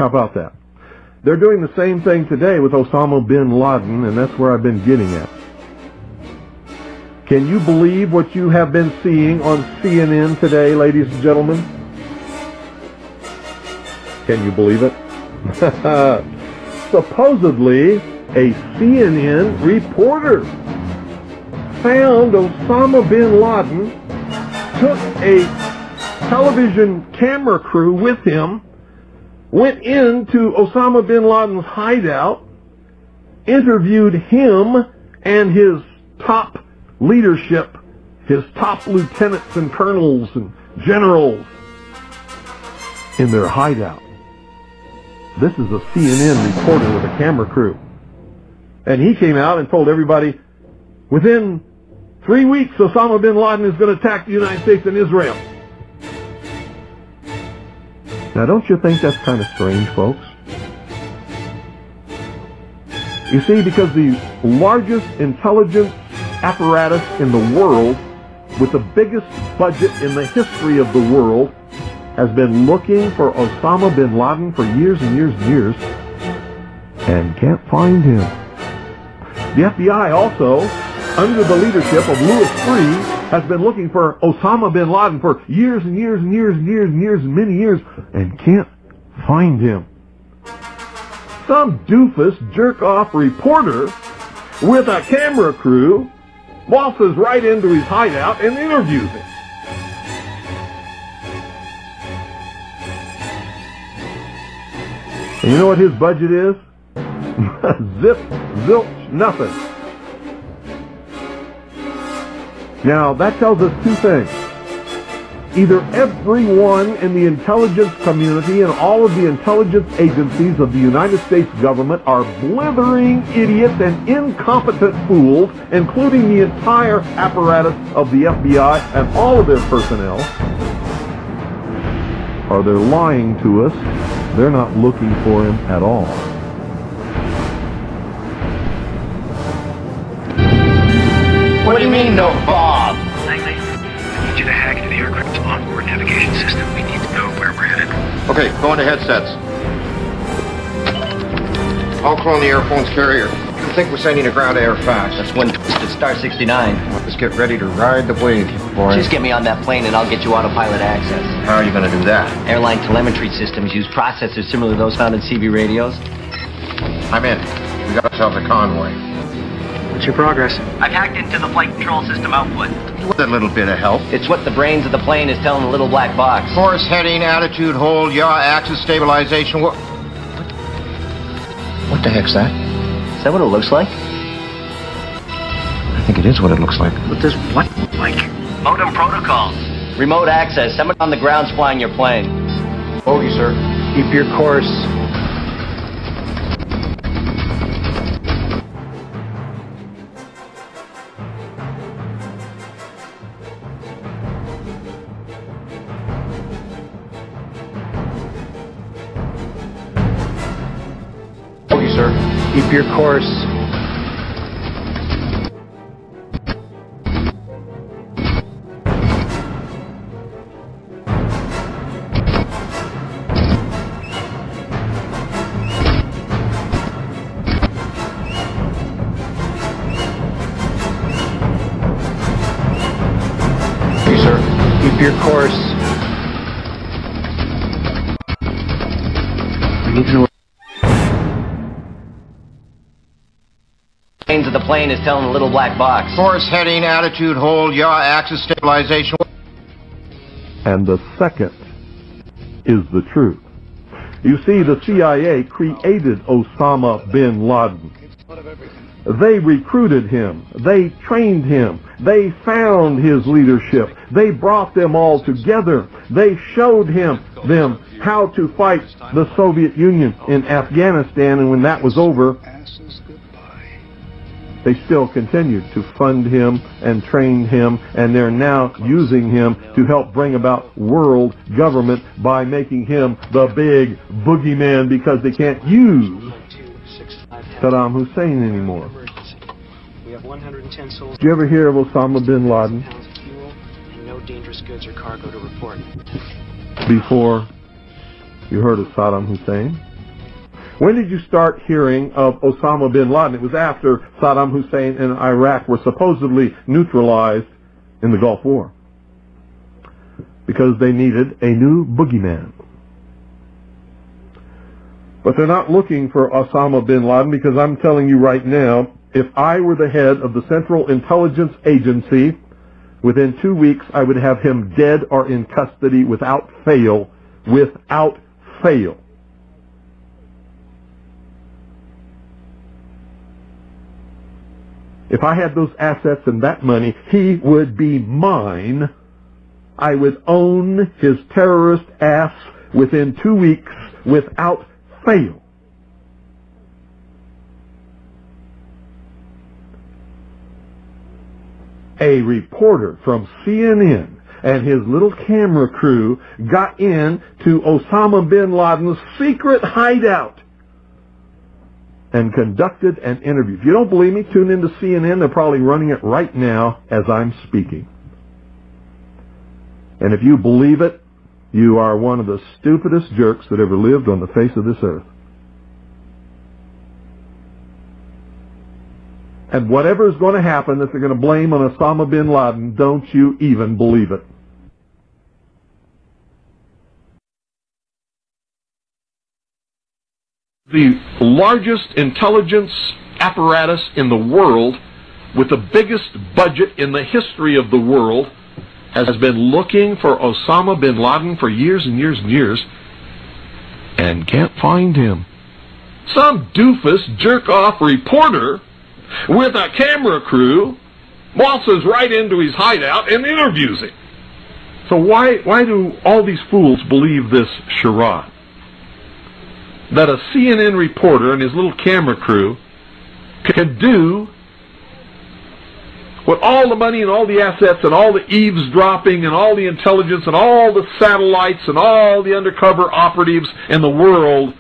How about that? They're doing the same thing today with Osama bin Laden, and that's where I've been getting at. Can you believe what you have been seeing on CNN today, ladies and gentlemen? Can you believe it? Supposedly, a CNN reporter found Osama bin Laden, took a television camera crew with him, went into Osama bin Laden's hideout, interviewed him and his top leadership, his top lieutenants and colonels and generals in their hideout. This is a CNN reporter with a camera crew. And he came out and told everybody, within 3 weeks, Osama bin Laden is going to attack the United States and Israel. Now, don't you think that's kind of strange, folks? You see, because the largest intelligence apparatus in the world, with the biggest budget in the history of the world, has been looking for Osama bin Laden for years and years and years, and can't find him. The FBI also, under the leadership of Louis Freeh, has been looking for Osama bin Laden for years and years and years and years and years and many years, and can't find him. Some doofus jerk-off reporter with a camera crew waltzes right into his hideout and interviews him. And you know what his budget is? Zip, zilch, nothing. Now, that tells us two things. Either everyone in the intelligence community and all of the intelligence agencies of the United States government are blithering idiots and incompetent fools, including the entire apparatus of the FBI and all of their personnel, or they're lying to us. They're not looking for him at all. What do you mean, no Bob? Langley, I need you to hack into the aircraft's onboard navigation system. We need to know where we're headed. Okay, go into headsets. I'll clone the airphone's carrier. I think we're sending a ground-to-air fast. That's one twisted Star 69. Let's get ready to ride the wave, boy. Just get me on that plane and I'll get you autopilot access. How are you going to do that? Airline telemetry systems use processors similar to those found in CB radios. I'm in. We got ourselves a convoy. What's your progress? I've hacked into the flight control system output. With a little bit of help. It's what the brains of the plane is telling the little black box. Course, heading, attitude, hold, yaw, axis, stabilization. What the heck's that? Is that what it looks like? I think it is what it looks like. What does what look like? Modem protocols. Remote access. Someone on the ground's flying your plane. Bogey, sir. Keep your course. Bogey, sir. Keep your course. Keep your course. We need to know. Brains of the plane is telling the little black box. Course, heading, attitude, hold, yaw, axis, stabilization. And the second is the truth. You see, the CIA created Osama bin Laden. They recruited him. They trained him. They found his leadership. They brought them all together. They showed them how to fight the Soviet Union in Afghanistan, and when that was over, they still continued to fund him and train him, and they're now using him to help bring about world government by making him the big boogeyman, because they can't use Saddam Hussein anymore. We have 110 soldiers. Did you ever hear of Osama bin Laden and no dangerous goods or cargo to report. before you heard of Saddam Hussein? When did you start hearing of Osama bin Laden? It was after Saddam Hussein and Iraq were supposedly neutralized in the Gulf War, because they needed a new boogeyman. But they're not looking for Osama bin Laden, because I'm telling you right now, if I were the head of the Central Intelligence Agency, within 2 weeks I would have him dead or in custody without fail. Without fail. If I had those assets and that money, he would be mine. I would own his terrorist ass within 2 weeks without fail. A reporter from CNN and his little camera crew got in to Osama bin Laden's secret hideout and conducted an interview. If you don't believe me, tune into CNN. They're probably running it right now as I'm speaking. And if you believe it, you are one of the stupidest jerks that ever lived on the face of this earth. And whatever is going to happen that they're going to blame on Osama bin Laden, don't you even believe it. The largest intelligence apparatus in the world, with the biggest budget in the history of the world, has been looking for Osama bin Laden for years and years and years, and can't find him. Some doofus, jerk-off reporter with a camera crew waltzes right into his hideout and interviews him. So why do all these fools believe this charade? That a CNN reporter and his little camera crew can do what all the money and all the assets and all the eavesdropping and all the intelligence and all the satellites and all the undercover operatives in the world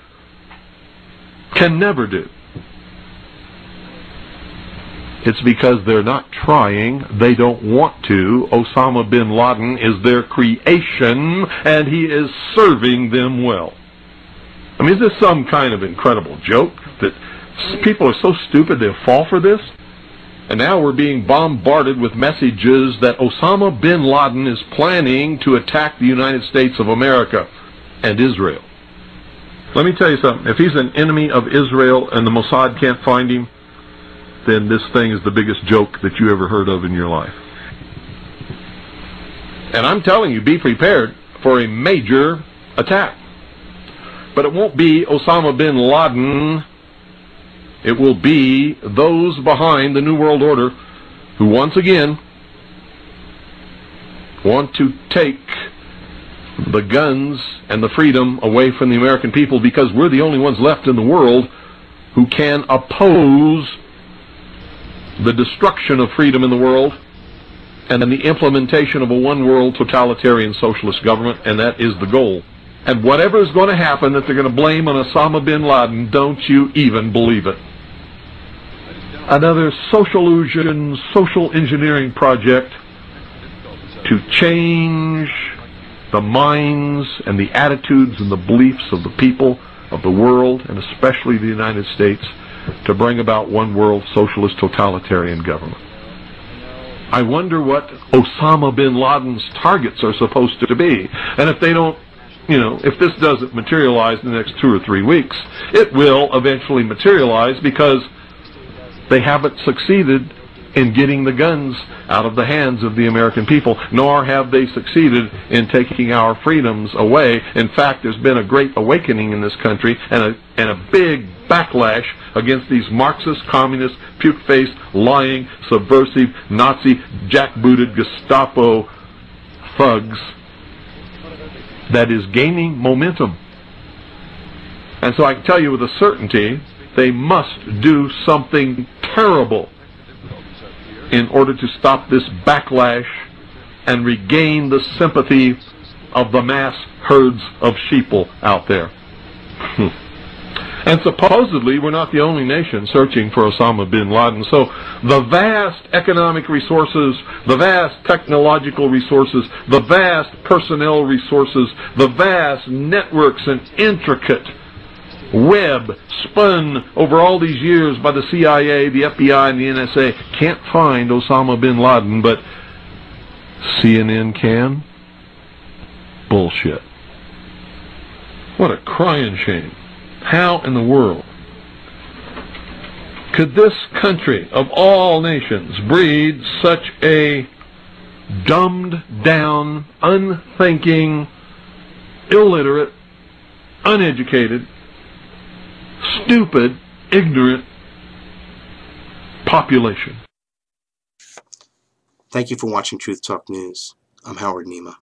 can never do. It's because they're not trying. They don't want to. Osama bin Laden is their creation, and he is serving them well. I mean, is this some kind of incredible joke that people are so stupid they'll fall for this? And now we're being bombarded with messages that Osama bin Laden is planning to attack the United States of America and Israel. Let me tell you something. If he's an enemy of Israel and the Mossad can't find him, then this thing is the biggest joke that you ever heard of in your life. And I'm telling you, be prepared for a major attack. But it won't be Osama bin Laden. It will be those behind the New World Order who once again want to take the guns and the freedom away from the American people, because we're the only ones left in the world who can oppose the destruction of freedom in the world and then the implementation of a one-world totalitarian socialist government, and that is the goal. And whatever is going to happen that they're going to blame on Osama bin Laden, don't you even believe it. Another social illusion, social engineering project to change the minds and the attitudes and the beliefs of the people of the world, and especially the United States, to bring about one world socialist totalitarian government. I wonder what Osama bin Laden's targets are supposed to be. And if they don't, if this doesn't materialize in the next 2 or 3 weeks, it will eventually materialize, because they haven't succeeded in getting the guns out of the hands of the American people, nor have they succeeded in taking our freedoms away. In fact, there's been a great awakening in this country and a big backlash against these Marxist, communist, puke-faced, lying, subversive, Nazi, jackbooted Gestapo thugs that is gaining momentum. And so I can tell you with a certainty, they must do something terrible in order to stop this backlash and regain the sympathy of the mass herds of sheeple out there. And supposedly we're not the only nation searching for Osama bin Laden. So the vast economic resources, the vast technological resources, the vast personnel resources, the vast networks and intricate web spun over all these years by the CIA, the FBI, and the NSA can't find Osama bin Laden, but CNN can? Bullshit. What a crying shame. How in the world could this country of all nations breed such a dumbed down, unthinking, illiterate, uneducated, stupid, ignorant population? Thank you for watching Truth Talk News. I'm Howard Nima.